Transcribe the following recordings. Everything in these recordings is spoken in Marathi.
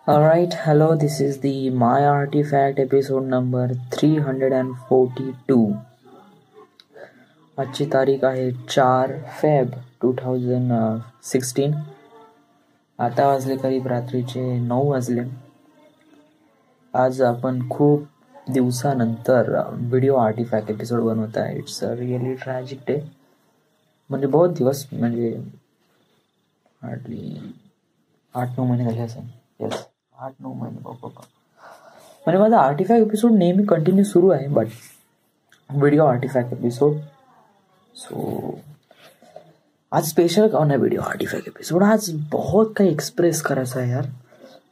Alright, hello, this is the My Artifact episode number 342. आजची तारीख आहे 4 फेब 2016. आता वाजले करीब रात्रीचे 9 वाजले. आज आपण खूप दिवसानंतर व्हिडिओ आर्टिफॅक्ट एपिसोड बनवत आहे. It's a really tragic day. म्हणजे बहुत दिवस, म्हणजे हार्डली 8-9 महिने झाले असेल. येस, 8-9 महिने बाबा. म्हणजे माझा आर्टिफॅक्ट एपिसोड नेहमी कंटिन्यू सुरू आहे, but video artefact episode. So आज स्पेशल कौन आहे व्हिडिओ आर्टिफॅक्ट एपिसोड. आज बहुत काही एक्सप्रेस करायचं आहे यार,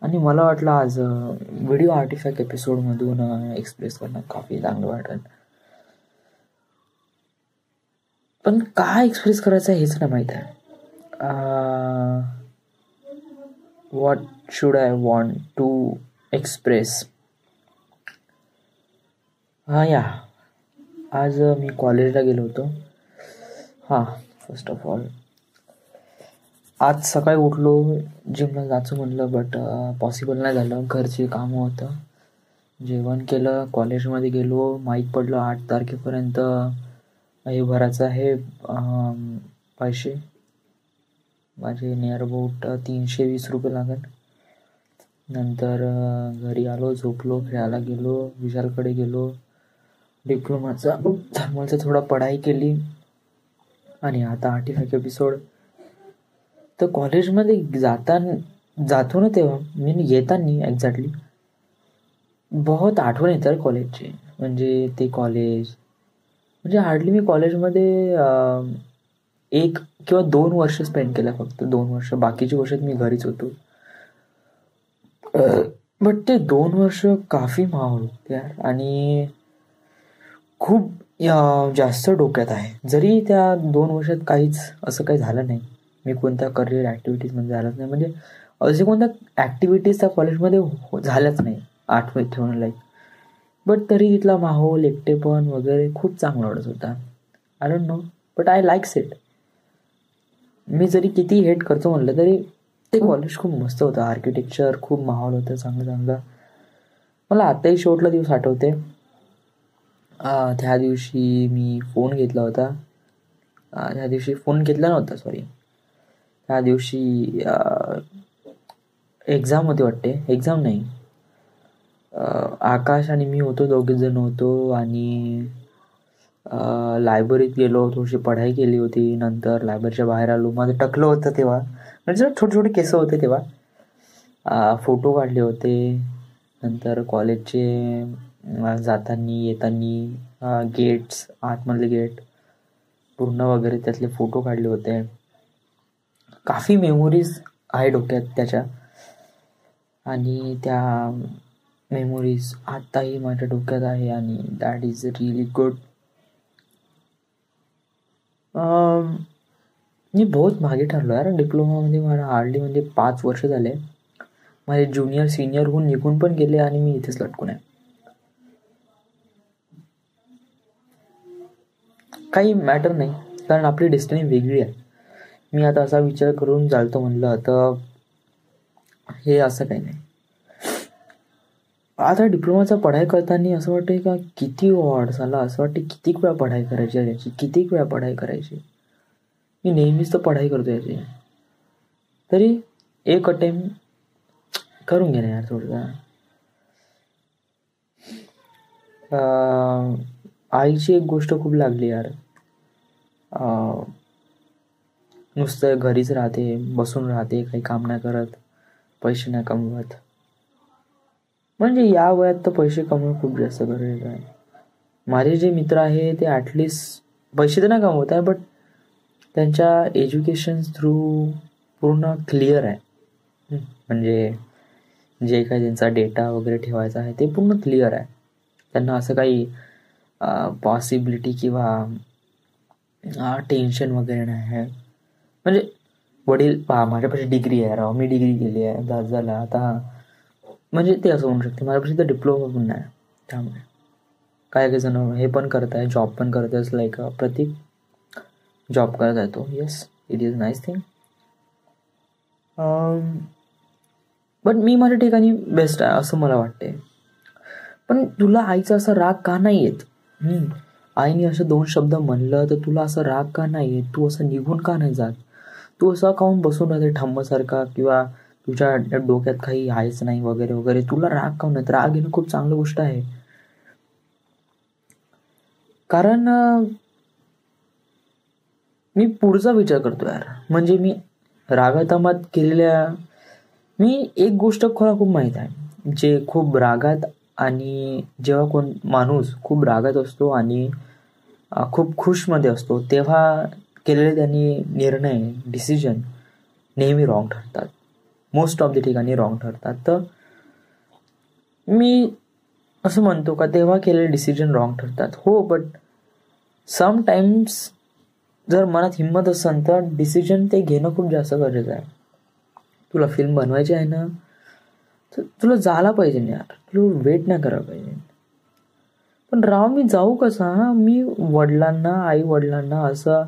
आणि मला वाटलं आज व्हिडिओ आर्टिफॅक्ट एपिसोडमधून एक्सप्रेस करणं काफी चांगलं वाटेल. पण काय एक्सप्रेस करायचं आहे हेच नाही माहीत आहे. What should I want to express. या आज मी कॉलेजला गेलो होतो. फर्स्ट ऑफ ऑल आज सकाळी उठलो, जिमला जायचं म्हणलं, बट पॉसिबल नाही झालं. घरची कामं होतं. जेवण केलं, कॉलेजमध्ये गेलो. माहीत पडलं 8 तारखेपर्यंत हे भरायचं आहे पैसे. माझे नियर अबाउट 320 रुपये लागत. नंतर घरी आलो, झोपलो, खेळायला गेलो, विशालकडे गेलो, डिप्लोमाचा थर्मलचा थोडा पढाई केली, आणि आता आर्टिफॅक्ट एपिसोड. तर कॉलेजमध्ये जातो ना तेव्हा, मी येताना एक्झॅक्टली बहुत आठवण येतं कॉलेजची. म्हणजे ते कॉलेज, म्हणजे हार्डली मी कॉलेजमध्ये 1 किंवा 2 वर्ष स्पेंड केलं, फक्त 2 वर्ष. बाकीच्या वर्षात मी घरीच होतो. बट ते 2 वर्ष काफी माहोल होते यार, आणि खूप जास्त डोक्यात आहे. जरी त्या 2 वर्षात काहीच असं काही झालं नाही, मी कोणत्या करिअर ॲक्टिव्हिटीजमध्ये झालंच नाही, म्हणजे असे कोणत्या ॲक्टिव्हिटीज त्या कॉलेजमध्ये झाल्याच नाही आठवणीत ठेवणं लाईक. बट तरी तिथला माहोल, एकटेपण वगैरे खूप चांगला वाटत होता. I don't know, but I likes it. मी जरी किती हेट करतो म्हणलं तरी ते कॉलेज खूप मस्त होतं. आर्किटेक्चर खूप माहोल होतं चांगलं. मला आताही शेवटला दिवस आठवते. त्या दिवशी मी फोन घेतला होता. त्या दिवशी फोन घेतला नव्हता, सॉरी. त्या दिवशी एक्झाम होती वाटते. एक्झाम नाही, आकाश आणि मी होतो, 2 जण होतो, आणि लायब्ररीत गेलो, थोडीशी पढाई केली होती. नंतर लायब्ररीच्या बाहेर आलो. माझं टकलं होतं तेव्हा, म्हणजे छोटे छोटे केस होते तेव्हा. फोटो काढले होते. नंतर कॉलेजचे जाताना येताना गेट्स, आतमधले गेट पूर्ण वगैरे त्यातले फोटो काढले होते. काफी मेमोरीज आहे डोक्यात त्याच्या, आणि त्या मेमोरीज आत्ताही माझ्या डोक्यात आहे, आणि दॅट इज रिअली गुड. मी बहुत मागे ठरलो यार डिप्लोमामध्ये. मला हार्डली म्हणजे 5 वर्ष झाले. माझे ज्युनियर सिनियर होऊन निघून पण गेले, आणि मी इथेच लटकून आहे. काही मॅटर नाही, कारण आपली डेस्टिनी वेगळी आहे. मी आता असा विचार करून चालतो म्हणलं तर हे असं काही नाही. आता डिप्लोमाचा पढाई करताना असं वाटतं का किती वॉर्ड झाला, असं वाटतं कितीक वेळा पढाई करायची याची, कितीक वेळा पढाई करायची. मी नेहमीच तर पढाई करतो याची, तरी एक अटेम्प्ट करून घे ना यार थोडं. आईची एक गोष्ट खूप लागली यार. नुसतं घरीच राहते, बसून राहते, काही काम नाही करत, पैसे नाही कमवत. म्हणजे या वयात तर पैसे कमवणं खूप जास्त गरजेचं आहे. माझे जे मित्र आहे ते ॲटलिस्ट पैसे तर नाही कमवत आहे, बट त्यांच्या एज्युकेशन थ्रू पूर्ण क्लिअर आहे. म्हणजे जे काही त्यांचा डेटा वगैरे ठेवायचा आहे ते पूर्ण क्लिअर आहे. त्यांना असं काही पॉसिबिलिटी किंवा टेन्शन वगैरे नाही आहे. म्हणजे वडील माझ्यापाशी डिग्री आहे राव, मी डिग्री केली आहे, दास झाला आता, म्हणजे ते असं म्हणू शकते. माझ्यापाशी तर डिप्लोमा पण नाही. त्यामुळे काही जण हे पण करत आहे, जॉब पण करत आहे. लाईक प्रतीक जॉब करत आहे तो. Yes, it is nice thing. But मी माझ्या ठिकाणी बेस्ट आहे असं मला वाटते. पण तुला आईचा असा राग का नाही येत? आईने असं 2 शब्द म्हणलं तर तुला असं राग का नाही येत? तू असं निघून का नाही जात? तू असा काहून बसून राहते ठम्मसारखा, किंवा तुझ्या डोक्यात काही आहेच नाही वगैरे वगैरे. तुला राग काहून येत? राग येणं खूप चांगली गोष्ट आहे. कारण मी पुढचा विचार करतो यार. म्हणजे मी रागातामात केलेल्या, मी एक गोष्ट मला खूप माहीत आहे, जे खूप रागात, आणि जेव्हा कोण माणूस खूप रागात असतो आणि खूप खुशमध्ये असतो तेव्हा केलेले त्यांनी निर्णय, डिसिजन नेहमी रॉंग ठरतात. मोस्ट ऑफ द ठिकाणी रॉंग ठरतात. तर मी असं म्हणतो का तेव्हा केलेले डिसिजन रॉंग ठरतात. हो, बट समटाईम्स जर मनात हिंमत असेल तर डिसिजन ते घेणं खूप जास्त गरजेचं आहे. तुला फिल्म बनवायची आहे ना, तर तुला जायला पाहिजे ना यार. तुला वेट नाही करायला पाहिजे. पण राव, मी जाऊ कसा? मी आई वडिलांना असं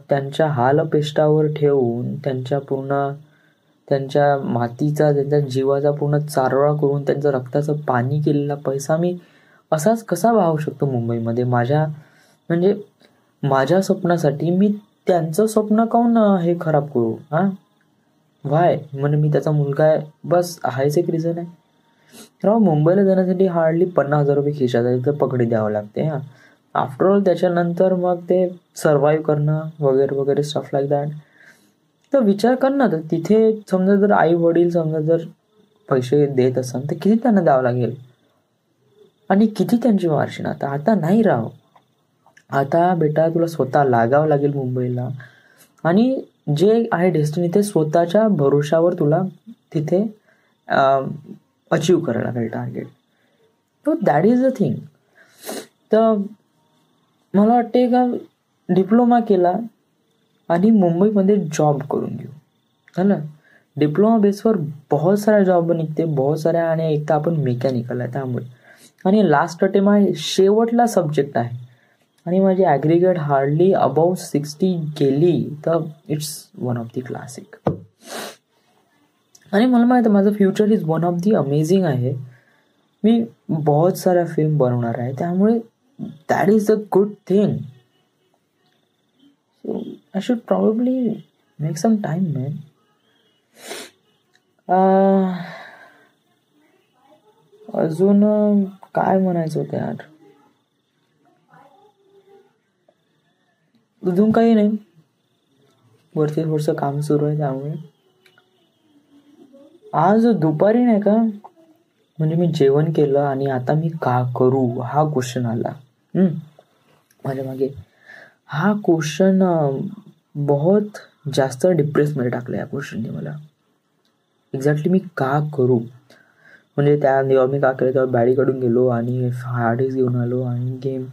त्यांच्या हालपेष्टावर ठेवून, त्यांच्या मातीचा, त्यांच्या जीवाचा पूर्ण चारोळा करून, त्यांचं रक्ताचं पाणी केलेला पैसा मी असाच कसा वाहू शकतो मुंबईमध्ये? म्हणजे माझ्या स्वप्नासाठी मी त्यांचं स्वप्न काहून हे खराब करू? व्हाय? म्हणजे मी त्याचा मुलगा आहे बस, हायच एक रिझन आहे. राव, मुंबईला जाण्यासाठी हार्डली 50,000 रुपये खिशात पकडी द्यावं लागते. आफ्टरऑल त्याच्यानंतर मग ते सर्वाईव्ह करणं वगैरे वगैरे, स्टफ लाईक दॅट. तर विचार कर ना, तर तिथे समजा जर आई वडील समजा जर पैसे देत असेल तर किती त्यांना द्यावं लागेल, आणि किती त्यांची मार्जिन? आता नाही राव. आता बेटा तुला स्वतः लागावं लागेल मुंबईला, आणि जे आहे डेस्टिनी ते स्वतःच्या भरोशावर तुला तिथे अचीव करायला लागेल टार्गेट. तो दॅट इज द थिंग. तर मला वाटते का डिप्लोमा केला आणि मुंबईमध्ये जॉब करून घेऊ, झालं. डिप्लोमा बेसवर बहुत साऱ्या जॉब निघते, बहुत साऱ्या. आणि एक तर आपण मेकॅनिकल आहे त्यामुळे, आणि लास्ट अटेम्प आहे, शेवटला सब्जेक्ट आहे, आणि माझी ॲग्रिगेट हार्डली अबाउट 60 गेली तर it's one of the classic. आणि मला माहिती आहे माझं future is one of the amazing आहे. मी बहुत साऱ्या फिल्म बनवणार आहे, त्यामुळे that is a good thing. So I should probably make some time man. अजून काय म्हणायचं होतं यार? अजून काही नाही, वरती थोडंसं काम सुरू आहे त्यामुळे. आज दुपारी नाही का, म्हणजे मी जेवण केलं आणि आता मी का करू हा क्वेश्चन आला माझ्या मागे. हा क्वेश्चन बहुत जास्त डिप्रेसमध्ये टाकलं या क्वेश्चनने मला. एक्झॅक्टली मी का करू, म्हणजे जेव्हा मी का केलं तेव्हा बॅडीकडून गेलो आणि हार्ड डिस्क घेऊन आलो आणि गेम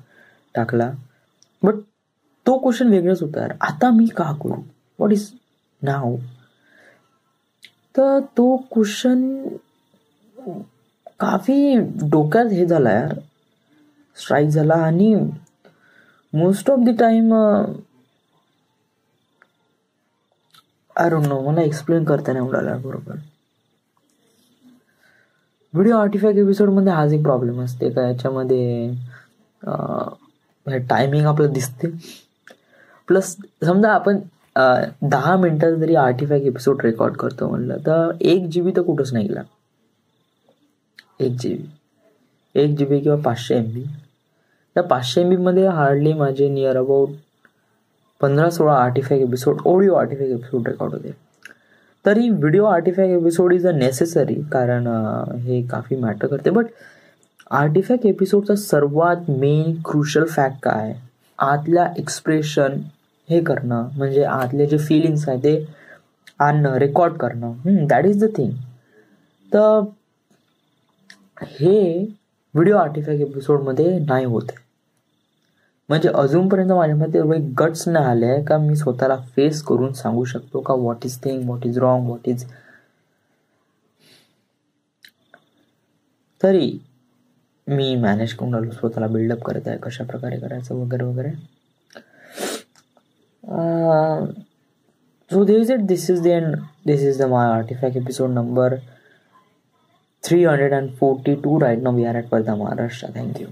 टाकला. बट तो क्वेश्चन वेगळाच होता यार. आता मी का करू, व्हॉट इज नाव? तर तो क्वेश्चन काफी डोक्यात हे झाला यार, स्ट्राईक झाला. आणि most of the time I don't no, मला एक्सप्लेन करता नाही उडाला बरोबर. व्हिडिओ आर्टिफॅक्ट एपिसोडमध्ये हाच एक प्रॉब्लेम असते का, याच्यामध्ये टायमिंग आपलं दिसते. प्लस समजा आपण 10 मिनिटाचा जरी आर्टिफॅक्ट एपिसोड रेकॉर्ड करतो म्हणलं तर 1 GB तर कुठंच नाही गेला. 1 GB किंवा 500 MB. त्या 500 MB मध्ये हार्डली माझे near about 15-16 artefact episode, audio artefact episode record होते. तरी video artefact episode is a necessary, कारण हे काफी मॅटर करते. बट आर्टिफॅक्ट एपिसोडचा सर्वात मेन क्रुशल फॅक्ट काय, आतल्या एक्सप्रेशन हे करणं, म्हणजे आतले जे फिलिंग्स आहे ते आणणं, रेकॉर्ड करणं. That is the thing. तर हे व्हिडिओ आर्टिफॅक्ट एपिसोडमध्ये नाही होत आहे. म्हणजे अजूनपर्यंत माझ्यामध्ये गट्स नाही आले आहे का मी स्वतःला फेस करून सांगू शकतो का what is thing, what is wrong, what is. तरी मी मॅनेज करून आलो, स्वतःला बिल्डअप करत आहे कशा प्रकारे करायचं वगैरे वगैरे. So this is the end. This is the my artifact episode number 342. Right now we are at Pardha, Maharashtra. Thank you.